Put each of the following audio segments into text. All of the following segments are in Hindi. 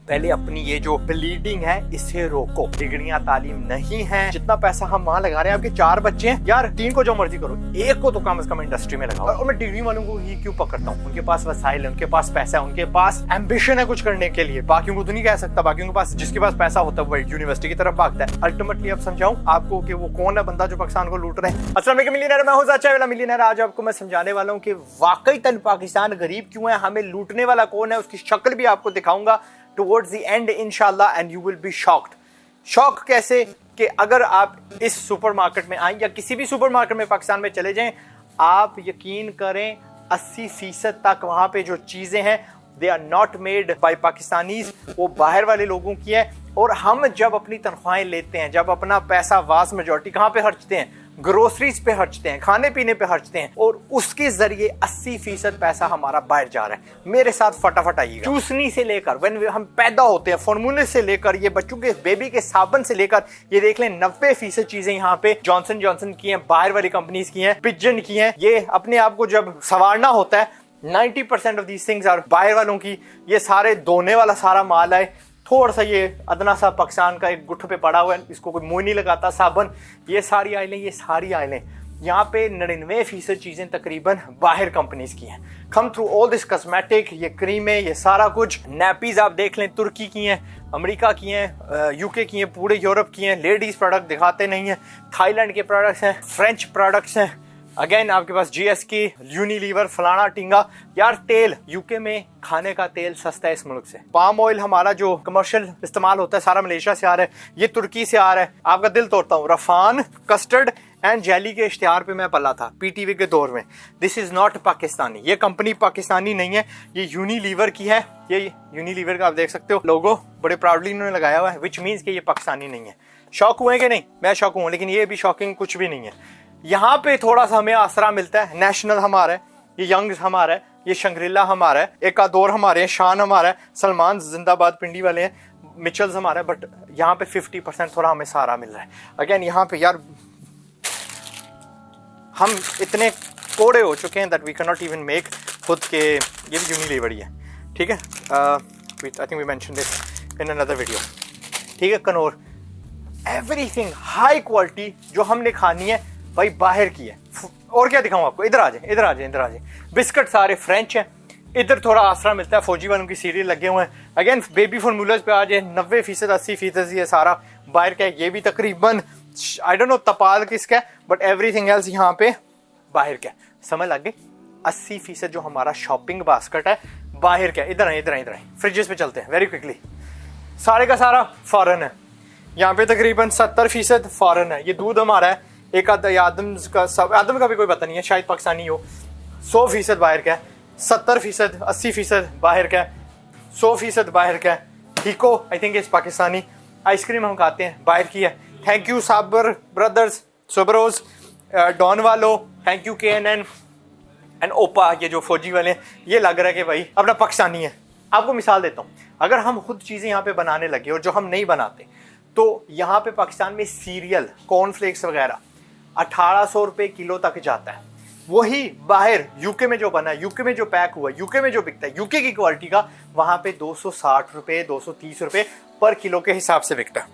पहले अपनी ये जो ब्लीडिंग है इसे रोको। डिग्रियां तालीम नहीं है, जितना पैसा हम वहाँ लगा रहे हैं, आपके 4 बच्चे हैं यार, 3 को जो मर्जी करो, 1 को तो कम से कम इंडस्ट्री में लगाओ। और मैं डिग्री वालों को ही क्यों पकड़ता हूँ? उनके पास वसाइल है, उनके पास पैसा है, उनके पास एम्बिशन है कुछ करने के लिए। बाकियों को तो नहीं कह सकता, बाकियों के पास, जिसके पास पैसा होता है वो यूनिवर्सिटी की तरफ भागता है। अल्टीमेटली अब समझाऊं आपको कि वो कौन है बंदा जो पाकिस्तान को लूट रहे हैं। अस्सलाम वालेकुम मिलियनेयर, मैं हूं ज़ाचा वाला मिलियनेयर। आज आपको मैं समझाने वाला हूं कि वाकई तन पाकिस्तान गरीब क्यों है, हमें लूटने वाला कौन है, उसकी शक्ल भी आपको दिखाऊंगा टुवर्ड्स द एंड इंशाल्लाह, and you will be shocked. Shock कैसे कि अगर आप इस सुपरमार्केट में आए या किसी भी सुपरमार्केट में पाकिस्तान में चले जाएं, आप यकीन करें 80% तक वहां पे जो चीजें हैं they are not made by Pakistanis, वो बाहर वाले लोगों की है। और हम जब अपनी तनख्वाहें लेते हैं, जब अपना पैसा वास्ट मेजॉरिटी कहां पे खर्चते हैं, ग्रोसरीज पे खर्चते हैं, खाने पीने पे खर्चते हैं, और उसके जरिए 80% पैसा हमारा बाहर जा रहा है। मेरे साथ फटाफट आइएगा। चूसनी से लेकर व्हेन हम पैदा होते हैं, फॉर्मूले से लेकर ये बच्चों के बेबी के साबुन से लेकर ये देख लें 90% चीजें यहाँ पे जॉनसन जॉनसन की हैं, बाहर वाली कंपनीज की हैं, पिजन की हैं। ये अपने आप को जब संवारना होता है 90% ऑफ दीज थिंग्स आर बाहर वालों की। ये सारे धोने वाला सारा माल है। थोड़ा सा ये अदना सा पाकिस्तान का एक गुठ पे पड़ा हुआ है, इसको कोई मुंह नहीं लगाता साबुन। ये सारी आइलें यहाँ पे 99% चीजें तकरीबन बाहर कंपनीज की हैं। Come through all this cosmetic, ये क्रीमें, ये सारा कुछ। नैपीज आप देख लें, तुर्की की हैं, अमेरिका की हैं, यूके की हैं, पूरे यूरोप की हैं। लेडीज प्रोडक्ट दिखाते नहीं है। थाईलैंड के प्रोडक्ट्स हैं, फ्रेंच प्रोडक्ट्स हैं। अगेन आपके पास जीएस की, यूनिलीवर, फलाना टिंगा। यार तेल, यूके में खाने का तेल सस्ता है इस मुल्क से। पाम ऑयल हमारा जो कमर्शियल इस्तेमाल होता है सारा मलेशिया से आ रहा है, ये तुर्की से आ रहा है। आपका दिल तोड़ता हूँ, रफान कस्टर्ड एंड जेली के इश्तिहार पे मैं पला था पीटीवी के दौर में। This is not Pakistani. ये कंपनी पाकिस्तानी नहीं है, ये यूनिलीवर की है। ये यूनिलीवर का आप देख सकते हो लोगो, बड़े प्राउडली इन्होंने लगाया हुआ है, विच मीन्स कि ये पाकिस्तानी नहीं है। शौक हुए कि नहीं? मैं शौक हूँ, लेकिन ये भी शॉकिंग कुछ भी नहीं है। यहाँ पे थोड़ा सा हमें आसरा मिलता है। नेशनल हमारा है, ये यंग्स हमारा है, ये शंग्रीला हमारा है, एक आदोर हमारे हैं, शान हमारा है, सलमान जिंदाबाद पिंडी वाले हैं, मिचल्स हमारा है। बट यहाँ पे 50% थोड़ा हमें सहारा मिल रहा है। अगेन यहाँ पे यार हम इतने कोड़े हो चुके हैं that we can not even make खुद के। ये भी यूनिलीवर ही है, ठीक है। I think we mention this in another video, ठीक है। कनौर, एवरीथिंग हाई क्वालिटी जो हमने खानी है भाई बाहर की है। और क्या दिखाऊं आपको? इधर आ जाए। बिस्किट सारे फ्रेंच हैं। इधर थोड़ा आसरा मिलता है, फौजी वालों की सीरियल लगे हुए हैं। अगेन बेबी फॉर्मूलाज पे आ जाए, 90% 80% ये सारा बाहर का है। ये भी तकरीबन आई डोंट नो तपाल किसका है, बट एवरीथिंग एल्स यहाँ पे बाहर का है। समझ लग गई? 80% जो हमारा शॉपिंग बास्केट है बाहर का है। इधर आए फ्रिजेस पे चलते हैं वेरी क्विकली। सारे का सारा फॉरेन है। यहाँ पे तकरीबन 70% फॉरेन है। ये दूध हमारा है, एक आदम का भी कोई पता नहीं है, शायद पाकिस्तानी हो। 100% बाहर का है, 70% 80% बाहर का है, 100% बाहर का है। हिको I think is Pakistani. Ice cream हम खाते हैं बाहर की है। थैंक यू साबर ब्रदर्स, सोबरोज, डॉन वालो, थैंक यू KNN एंड ओपा। ये जो फौजी वाले हैं, ये लग रहा है कि भाई अपना पाकिस्तानी है। आपको मिसाल देता हूँ, अगर हम खुद चीजें यहाँ पे बनाने लगे और जो हम नहीं बनाते, तो यहाँ पे पाकिस्तान में सीरियल, कॉर्नफ्लेक्स वगैरह 1800 रुपए किलो तक जाता है। वही बाहर यूके में जो बना है, यूके में जो पैक हुआ, यूके में जो बिकता है, यूके की क्वालिटी का, वहां पे 260 रुपए 230 रुपए पर किलो के हिसाब से बिकता है।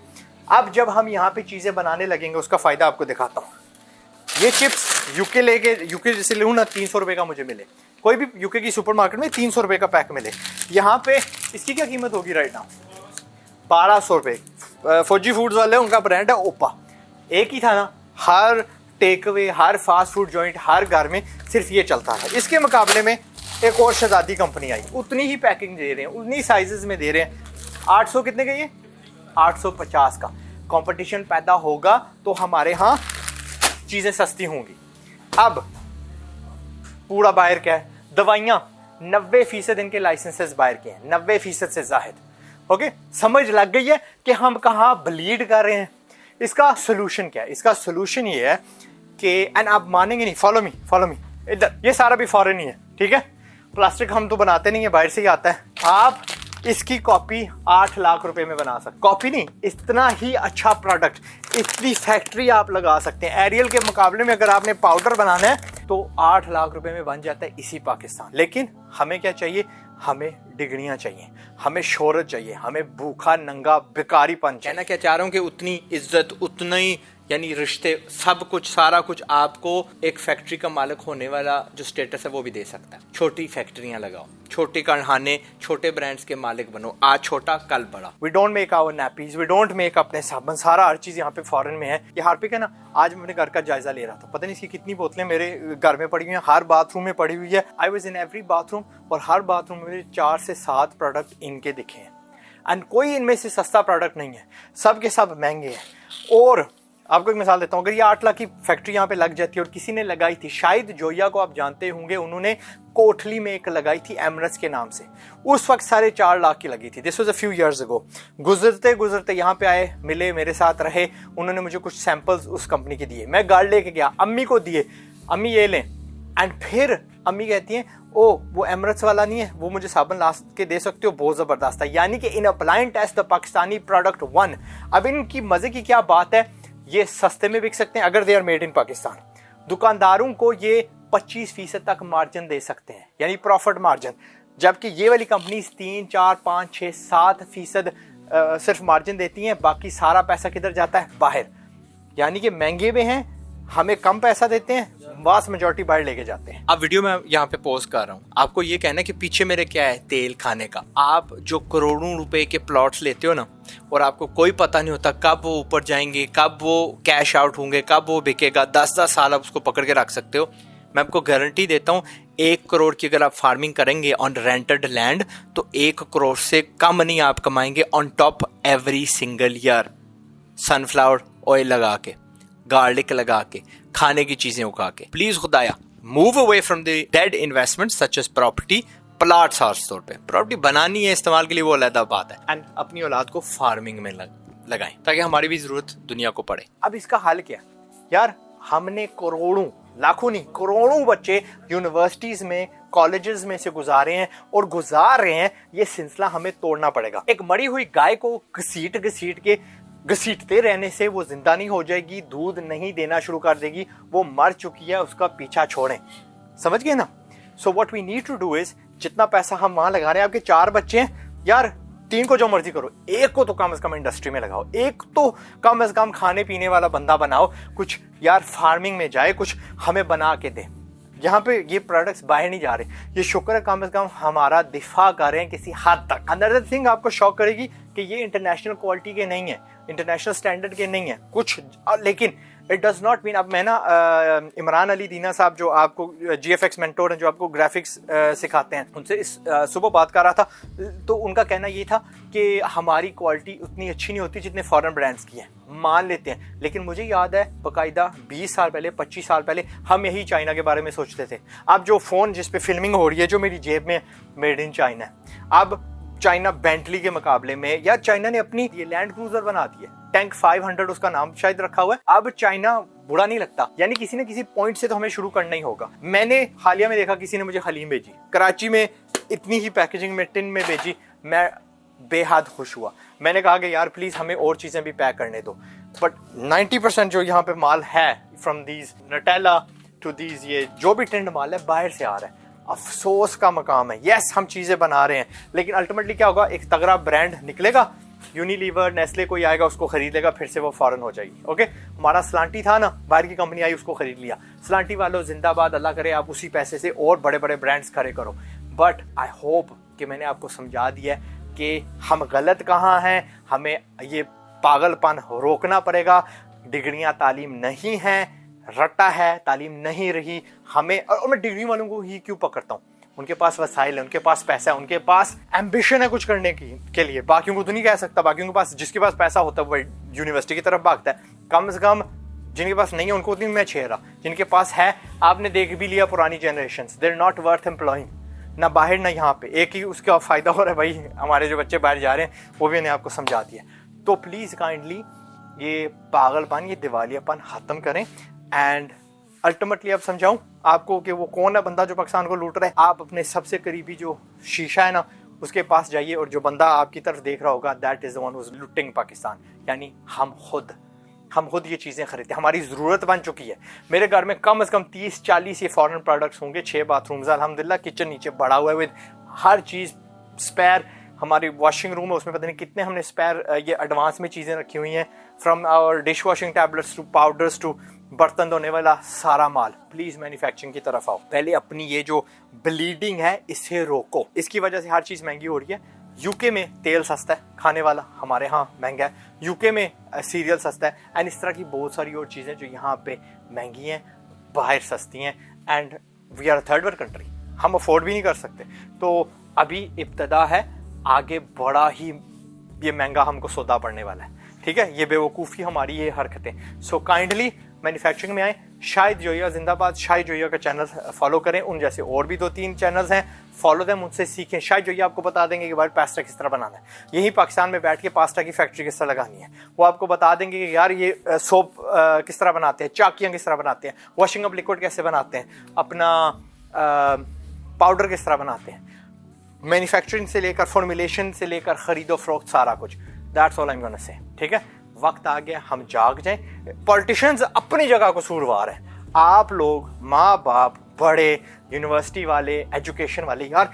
अब जब हम यहाँ पे चीजें बनाने लगेंगे, उसका फायदा आपको दिखाता हूँ। ये चिप्स यूके जैसे लूँ ना, 300 रुपए का मुझे मिले, कोई भी यूके की सुपरमार्केट में 300 रुपए का पैक मिले। यहाँ पे इसकी क्या कीमत होगी राइट नाउ? 1200 रुपए। फौजी फूड्स वाले, उनका ब्रांड है ओपा। एक ही था ना, हर टेक अवे, हर फास्ट फूड जॉइंट, हर घर में सिर्फ ये चलता है। इसके मुकाबले में एक और शहजादी कंपनी आई, उतनी ही पैकिंग दे रहे हैं, उतनी साइजेस में दे रहे हैं। 800 कितने का? ये 850 का। कंपटीशन पैदा होगा तो हमारे यहाँ चीजें सस्ती होंगी। अब पूरा बाहर क्या है? दवाइयाँ 90% इनके लाइसेंसेस बाहर के हैं, 90% से जाहिद। ओके, समझ लग गई है कि हम कहाँ ब्लीड कर रहे हैं। इसका सोल्यूशन क्या है? इसका सोल्यूशन ये है कि, एंड आप मानेंगे नहीं, फॉलो मी इधर, ये सारा भी फॉरेन ही है, ठीक है। प्लास्टिक हम तो बनाते नहीं है, बाहर से ही आता है। आप इसकी कॉपी 8 लाख रुपए में बना सकते। कॉपी नहीं, इतना ही अच्छा प्रोडक्ट, इतनी फैक्ट्री आप लगा सकते हैं। एरियल के मुकाबले में अगर आपने पाउडर बनाना है तो 8 लाख रुपए में बन जाता है इसी पाकिस्तान। लेकिन हमें क्या चाहिए? हमें डिग्रियां चाहिए, हमें शोहरत चाहिए, हमें भूखा नंगा भिखारीपन चाहिए। कहना क्या चाह रहा हूँ कि उतनी इज्जत, उतना ही यानी रिश्ते, सब कुछ, सारा कुछ आपको एक फैक्ट्री का मालिक होने वाला जो स्टेटस है वो भी दे सकता है। छोटी फैक्ट्रियां लगाओ, छोटे कारखाने, छोटे ब्रांड्स के मालिक बनो, आज छोटा कल बड़ा। We don't make our nappies, we don't make अपने साबुन, सारा हर चीज यहाँ पे फॉरेन में है। ये हार्पिक है ना, आज मैं अपने घर का जायजा ले रहा था, पता नहीं इसकी कितनी बोतलें मेरे घर में पड़ी हुई हैं, हर बाथरूम में पड़ी हुई है। I was in every bathroom, और हर बाथरूम में मुझे 4 से 7 प्रोडक्ट इनके दिखे हैं, एंड कोई इनमें से सस्ता प्रोडक्ट नहीं है, सब के सब महंगे हैं। और आपको एक मिसाल देता हूँ, अगर ये 8 लाख की फैक्ट्री यहाँ पे लग जाती है, और किसी ने लगाई थी, शायद जोया को आप जानते होंगे, उन्होंने कोठली में एक लगाई थी एमरस के नाम से, उस वक्त 4.5 लाख की लगी थी। This was a few years ago. गुजरते गुजरते यहाँ पे आए, मिले, मेरे साथ रहे, उन्होंने मुझे कुछ सैंपल्स उस कंपनी के दिए, मैं गार्ड लेके गया, अम्मी को दिए, अम्मी ये लें, एंड फिर अम्मी कहती हैं ओ वो एमरस वाला नहीं है, वो मुझे साबुन ला के दे सकते हो, बहुत जबरदस्त है। यानी कि in applying test the Pakistani product one. अब इनकी मजे की क्या बात है, ये सस्ते में बिक सकते हैं अगर they are made in Pakistan. दुकानदारों को ये 25% तक मार्जिन दे सकते हैं, यानी प्रॉफिट मार्जिन, जबकि ये वाली कंपनी 3, 4, 5, 6, 7% सिर्फ मार्जिन देती हैं, बाकी सारा पैसा किधर जाता है, बाहर। यानी कि महंगे में हैं, हमें कम पैसा देते हैं, वास्ट मेजॉरिटी बाहर लेके जाते हैं। अब वीडियो में यहाँ पे पोस्ट कर रहा हूँ, आपको ये कहना है कि पीछे मेरे क्या है, तेल खाने का। आप जो करोड़ों रुपए के प्लॉट्स लेते हो ना, और आपको कोई पता नहीं होता कब वो ऊपर जाएंगे, कब वो कैश आउट होंगे, कब वो बिकेगा, 10-10 साल आप उसको पकड़ के रख सकते हो। मैं आपको गारंटी देता हूँ 1 करोड़ की अगर आप फार्मिंग करेंगे ऑन रेंटेड लैंड, तो 1 करोड़ से कम नहीं आप कमाएंगे on top every single year. Sunflower oil लगा के, गार्लिक लगा के, खाने की चीजें उगा के। प्लीज खुदाया move away from the dead investment such as property. Plots खास तौर पे प्रॉपर्टी बनानी है इस्तेमाल के लिए, वो अलग बात है, एंड अपनी औलाद को फार्मिंग में लगाएं ताकि हमारी भी जरूरत दुनिया को पड़े। अब इसका हल क्या यार, हमने करोड़ों, लाखों नहीं करोड़ों बच्चे यूनिवर्सिटीज में, कॉलेजेस में से गुजारे हैं और गुजार रहे हैं। ये सिलसिला हमें तोड़ना पड़ेगा। एक मरी हुई गाय को घसीटते रहने से वो जिंदा नहीं हो जाएगी, दूध नहीं देना शुरू कर देगी, वो मर चुकी है, उसका पीछा छोड़ें। समझ गए ना? So what we need to do is, जितना पैसा हम वहां लगा रहे हैं, आपके 4 बच्चे हैं यार, 3 को जो मर्जी करो, 1 को तो कम से कम इंडस्ट्री में लगाओ, 1 तो कम से कम खाने पीने वाला बंदा बनाओ, कुछ यार फार्मिंग में जाए, कुछ हमें बना के दे। यहाँ पे ये प्रोडक्ट्स बाहर नहीं जा रहे, ये शुक्र है कम से कम हमारा दिफा कर रहे हैं किसी हद तक। अनदर थिंग आपको शॉक करेगी कि ये इंटरनेशनल क्वालिटी के नहीं है, इंटरनेशनल स्टैंडर्ड के नहीं है कुछ, लेकिन इट डज नॉट मीन। अब मैं ना इमरान अली दीना साहब जो आपको GFX मेंटोर हैं, जो आपको ग्राफिक्स सिखाते हैं, उनसे इस सुबह बात कर रहा था, तो उनका कहना ये था कि हमारी क्वालिटी उतनी अच्छी नहीं होती जितने फॉरेन ब्रांड्स की है, मान लेते हैं। लेकिन मुझे याद है बाकायदा 20 साल पहले, 25 साल पहले हम यही चाइना के बारे में सोचते थे। अब जो फोन जिस पे फिल्मिंग हो रही है, जो मेरी जेब में, मेड इन चाइना है। अब चाइना बेंटली के मुकाबले में, या चाइना ने अपनी ये लैंड क्रूजर बना दी है, टैंक 500 उसका नाम शायद रखा हुआ है। अब चाइना बुरा नहीं लगता, यानी किसी न किसी पॉइंट से तो हमें शुरू करना ही होगा। मैंने हालिया में देखा, किसी ने मुझे हलीम भेजी, कराची में इतनी ही पैकेजिंग में टिन में भेजी, मैं बेहद खुश हुआ। मैंने कहा कि यार प्लीज हमें और चीजें भी पैक करने दो, बट 90% जो यहाँ पे माल है, from these Nutella to these, ये जो भी टिंड माल है बाहर से आ रहा है। अफसोस का मकाम है। यस, हम चीजें बना रहे हैं, लेकिन अल्टीमेटली क्या होगा, एक तगड़ा ब्रांड निकलेगा, यूनिलीवर, नेस्ले कोई आएगा उसको खरीद लेगा, फिर से वो फॉरेन हो जाएगी। ओके, हमारा सलांटी था ना, बाहर की कंपनी आई उसको खरीद लिया। सलांटी वालों जिंदाबाद, अल्लाह करे आप उसी पैसे से और बड़े बड़े ब्रांड्स खड़े करो। बट आई होप कि मैंने आपको समझा दिया कि हम गलत कहाँ हैं, हमें ये पागलपन रोकना पड़ेगा। डिग्रियां तालीम नहीं है, रट्टा है, तालीम नहीं रही हमें। और मैं डिग्री वालों को ही क्यों पकड़ता हूँ, उनके पास वसाइल है, उनके पास पैसा है, उनके पास एम्बिशन है कुछ करने की के लिए। बाकियों को तो नहीं कह सकता, बाकियों के पास, जिसके पास पैसा होता है वो यूनिवर्सिटी की तरफ भागता है। कम से कम जिनके पास नहीं है उनको तो मैं छेड़ रहा, जिनके पास है आपने देख भी लिया पुरानी generation, they are not worth employing, ना बाहर ना यहाँ पे। एक ही उसका फायदा हो रहा है भाई, हमारे जो बच्चे बाहर जा रहे हैं, वो भी मैंने आपको समझा दिया। तो प्लीज काइंडली ये पागलपन, ये दिवालियापन खत्म करें। एंड अल्टीमेटली अब समझाऊं आपको कि वो कौन है बंदा जो पाकिस्तान को लूट रहा है। आप अपने सबसे करीबी जो शीशा है ना, उसके पास जाइए, और जो बंदा आपकी तरफ देख रहा होगा, that is the one who is looting Pakistan. यानी हम खुद ये चीजें खरीदते, हमारी जरूरत बन चुकी है। मेरे घर में कम से कम 30-40 ये फॉरेन प्रोडक्ट्स होंगे, 6 बाथरूम्स, अल्हम्दुलिल्लाह किचन नीचे बड़ा हुआ है विद हर चीज़ स्पेयर, हमारी वॉशिंग रूम है उसमें पता नहीं कितने हमने स्पेयर ये एडवांस में चीज़ें रखी हुई हैं, from our dish washing tablets to powders to बर्तन धोने वाला सारा माल। प्लीज़ मैन्युफैक्चरिंग की तरफ आओ, पहले अपनी ये जो ब्लीडिंग है इसे रोको। इसकी वजह से हर चीज़ महंगी हो रही है। यूके में तेल सस्ता है खाने वाला, हमारे यहाँ महंगा है। यूके में सीरियल सस्ता है, एंड इस तरह की बहुत सारी और चीज़ें जो यहाँ पे महंगी हैं बाहर सस्ती हैं, and we are third world country, हम अफोर्ड भी नहीं कर सकते। तो अभी इब्तदा है, आगे बड़ा ही ये महंगा हमको सौदा पड़ने वाला है, ठीक है। ये बेवकूफ़ी हमारी ये हरकतें। सो काइंडली मैन्युफैक्चरिंग में आए। शाहिद जोया जिंदाबाद, शाहिद जोया का चैनल फॉलो करें, उन जैसे और भी 2-3 चैनल्स हैं, फॉलो दें, मुझसे सीखें। शाहिद जोया आपको बता देंगे कि भाई पास्ता किस तरह बनाना है, यही पाकिस्तान में बैठ के पास्ता की फैक्ट्री किस तरह लगानी है। वो आपको बता देंगे कि यार ये सोप किस तरह बनाते हैं, चाकियाँ किस तरह बनाते हैं, वॉशिंग अप लिक्विड कैसे बनाते हैं, अपना पाउडर किस तरह बनाते हैं, मैन्युफैक्चरिंग से लेकर फॉर्मुलेशन से लेकर खरीदो फरोख्त सारा कुछ। That's all I am gonna say, ठीक है। वक्त आ गया हम जाग जाएं। पॉलिटिशियंस अपनी जगह कसूरवार हैं, आप लोग माँ बाप, बड़े यूनिवर्सिटी वाले, एजुकेशन वाले, यार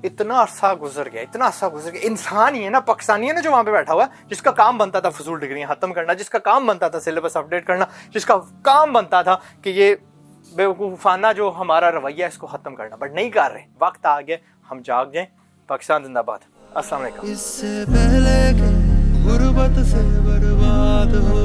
इतना अरसा गुजर गया, इतना अरसा गुजर गया। इंसान ही है ना, पाकिस्तानी है ना जो वहां पे बैठा हुआ, जिसका काम बनता था फजूल डिग्रियां खत्म करना, जिसका काम बनता था सिलेबस अपडेट करना, जिसका काम बनता था कि ये बेवकूफाना जो हमारा रवैया इसको खत्म करना, बट नहीं कर रहे। वक्त आ गया हम जाग जाएं। पाकिस्तान जिंदाबाद। अस्सलाम वालेकुम। इससे पहले गुर्बत से बर्बाद हो